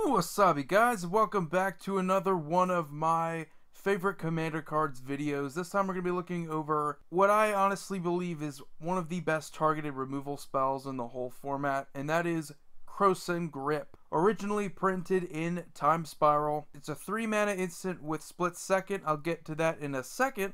Wasabi guys, welcome back to another one of my favorite Commander cards videos. This time we're going to be looking over what I honestly believe is one of the best targeted removal spells in the whole format, and that is Krosan Grip. Originally printed in Time Spiral. It's a 3-mana instant with split second. I'll get to that in a second.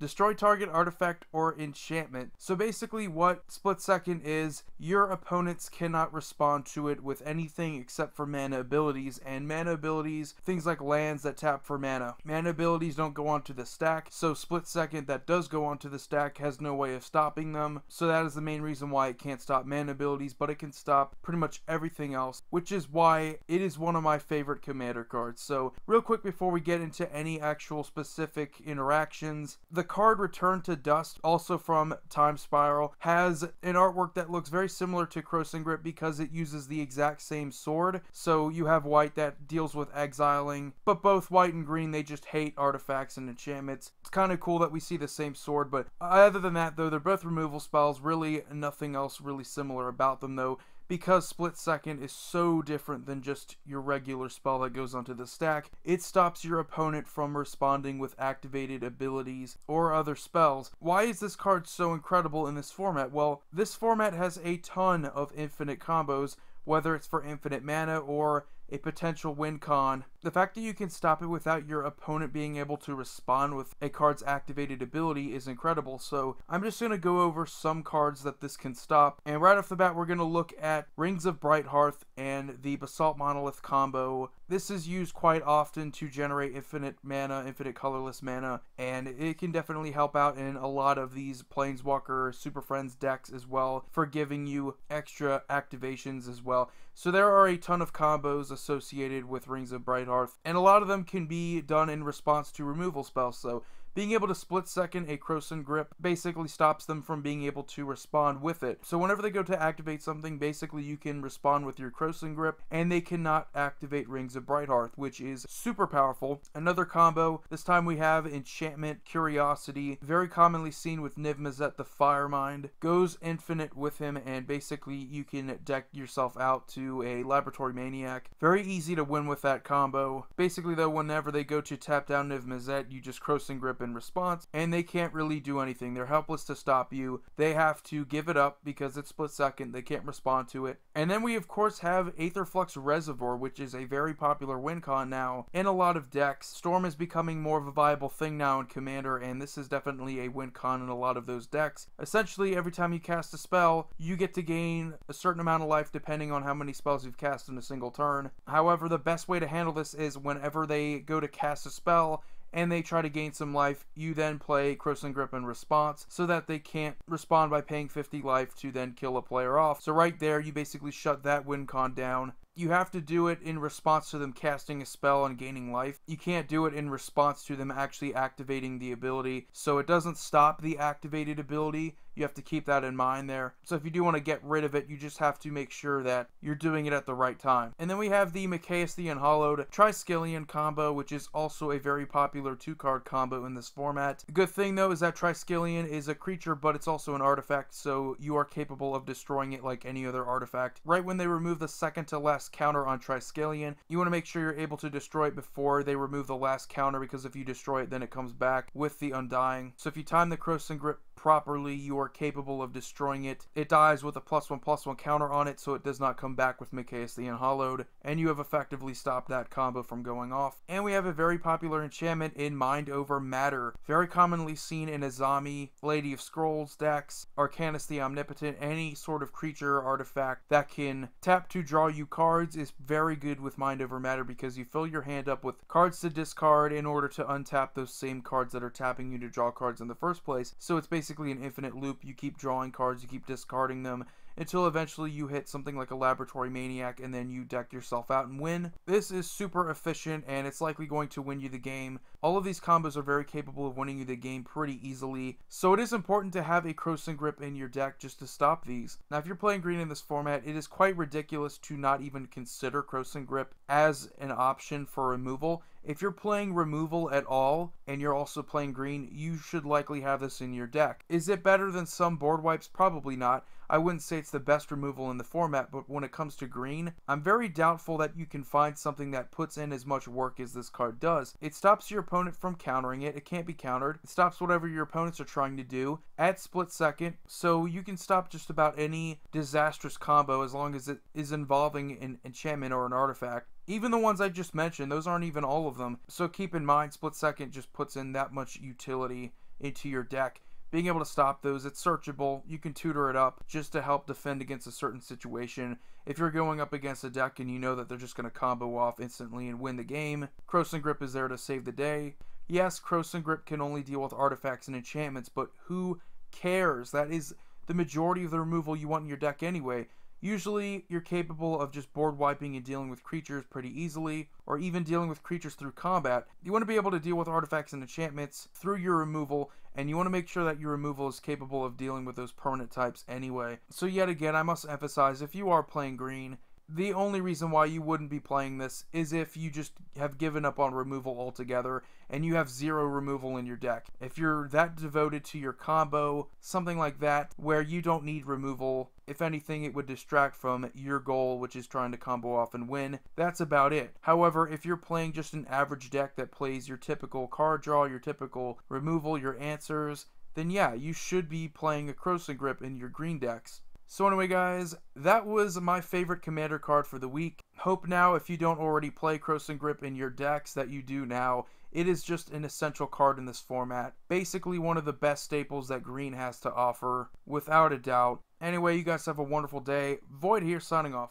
Destroy target artifact or enchantment. So basically what split second is, your opponents cannot respond to it with anything except for mana abilities, and mana abilities, things like lands that tap for mana. Mana abilities don't go onto the stack, so split second that does go onto the stack has no way of stopping them. So that is the main reason why it can't stop mana abilities, but it can stop pretty much everything else, which is why it is one of my favorite Commander cards. So real quick before we get into any actual specific interactions, the card Return to Dust, also from Time Spiral, has an artwork that looks very similar to Krosan Grip because it uses the exact same sword. So you have white that deals with exiling, but both white and green, they just hate artifacts and enchantments. It's kind of cool that we see the same sword, but other than that though, they're both removal spells. Really nothing else really similar about them though, because split second is so different than just your regular spell that goes onto the stack. It stops your opponent from responding with activated abilities or other spells. Why is this card so incredible in this format? Well, this format has a ton of infinite combos, whether it's for infinite mana or a potential win con. The fact that you can stop it without your opponent being able to respond with a card's activated ability is incredible. So I'm just going to go over some cards that this can stop. And right off the bat, we're going to look at Rings of Brighthearth and the Basalt Monolith combo. This is used quite often to generate infinite mana, infinite colorless mana, and it can definitely help out in a lot of these Planeswalker Super Friends decks as well, for giving you extra activations as well. So there are a ton of combos associated with Rings of Brighthearth, and a lot of them can be done in response to removal spells. So being able to split second a Krosan Grip basically stops them from being able to respond with it. So whenever they go to activate something, basically you can respond with your Krosan Grip, and they cannot activate Rings of Brighthearth, which is super powerful. Another combo, this time we have Enchantment Curiosity, very commonly seen with Niv-Mizzet the Firemind. Goes infinite with him, and basically you can deck yourself out to a Laboratory Maniac. Very easy to win with that combo. Basically though, whenever they go to tap down Niv-Mizzet, you just Krosan Grip in response, and they can't really do anything. They're helpless to stop you. They have to give it up because it's split second. They can't respond to it. And then we of course have Aetherflux Reservoir, which is a very popular win con now in a lot of decks. Storm is becoming more of a viable thing now in Commander, and this is definitely a win con in a lot of those decks. Essentially, every time you cast a spell, you get to gain a certain amount of life depending on how many spells you've cast in a single turn. However, the best way to handle this is whenever they go to cast a spell and they try to gain some life, you then play Krosan Grip in response so that they can't respond by paying 50 life to then kill a player off. So right there, you basically shut that win con down. You have to do it in response to them casting a spell and gaining life. You can't do it in response to them actually activating the ability. So it doesn't stop the activated ability. You have to keep that in mind there. So if you do want to get rid of it, you just have to make sure that you're doing it at the right time. And then we have the Mikaeus the Unhallowed Triskelion combo, which is also a very popular 2-card combo in this format. The good thing though is that Triskelion is a creature, but it's also an artifact, so you are capable of destroying it like any other artifact. Right when they remove the second to last counter on Triskelion, you want to make sure you're able to destroy it before they remove the last counter, because if you destroy it, then it comes back with the Undying. So if you time the Krosan Grip properly, you are capable of destroying it. It dies with a +1/+1 counter on it, so it does not come back with Mikaeus the Unhallowed, and you have effectively stopped that combo from going off. And we have a very popular enchantment in Mind Over Matter, very commonly seen in Azami, Lady of Scrolls decks, Arcanus the Omnipotent. Any sort of creature or artifact that can tap to draw you cards is very good with Mind Over Matter, because you fill your hand up with cards to discard in order to untap those same cards that are tapping you to draw cards in the first place. So it's basically an infinite loop. You keep drawing cards, you keep discarding them, until eventually you hit something like a Laboratory Maniac, and then you deck yourself out and win. This is super efficient, and it's likely going to win you the game. All of these combos are very capable of winning you the game pretty easily, so it is important to have a Krosan Grip in your deck just to stop these. Now if you're playing green in this format, it is quite ridiculous to not even consider Krosan Grip as an option for removal. If you're playing removal at all, and you're also playing green, you should likely have this in your deck. Is it better than some board wipes? Probably not. I wouldn't say it's the best removal in the format, but when it comes to green, I'm very doubtful that you can find something that puts in as much work as this card does. It stops your opponent from countering it. It can't be countered. It stops whatever your opponents are trying to do at split second, so you can stop just about any disastrous combo as long as it is involving an enchantment or an artifact. Even the ones I just mentioned, those aren't even all of them, so keep in mind split second just puts in that much utility into your deck. Being able to stop those, it's searchable. You can tutor it up just to help defend against a certain situation. If you're going up against a deck and you know that they're just going to combo off instantly and win the game, Krosan Grip is there to save the day. Yes, Krosan Grip can only deal with artifacts and enchantments, but who cares? That is the majority of the removal you want in your deck anyway. Usually, you're capable of just board wiping and dealing with creatures pretty easily, or even dealing with creatures through combat. You want to be able to deal with artifacts and enchantments through your removal, and you want to make sure that your removal is capable of dealing with those permanent types anyway. So yet again, I must emphasize, if you are playing green, the only reason why you wouldn't be playing this is if you just have given up on removal altogether and you have zero removal in your deck. If you're that devoted to your combo, something like that, where you don't need removal, if anything, it would distract from your goal, which is trying to combo off and win. That's about it. However, if you're playing just an average deck that plays your typical card draw, your typical removal, your answers, then yeah, you should be playing a Krosan Grip in your green decks. So anyway guys, that was my favorite commander card for the week. Hope now, if you don't already play Krosan Grip in your decks, that you do now. It is just an essential card in this format. Basically one of the best staples that green has to offer, without a doubt. Anyway, you guys have a wonderful day. Void here, signing off.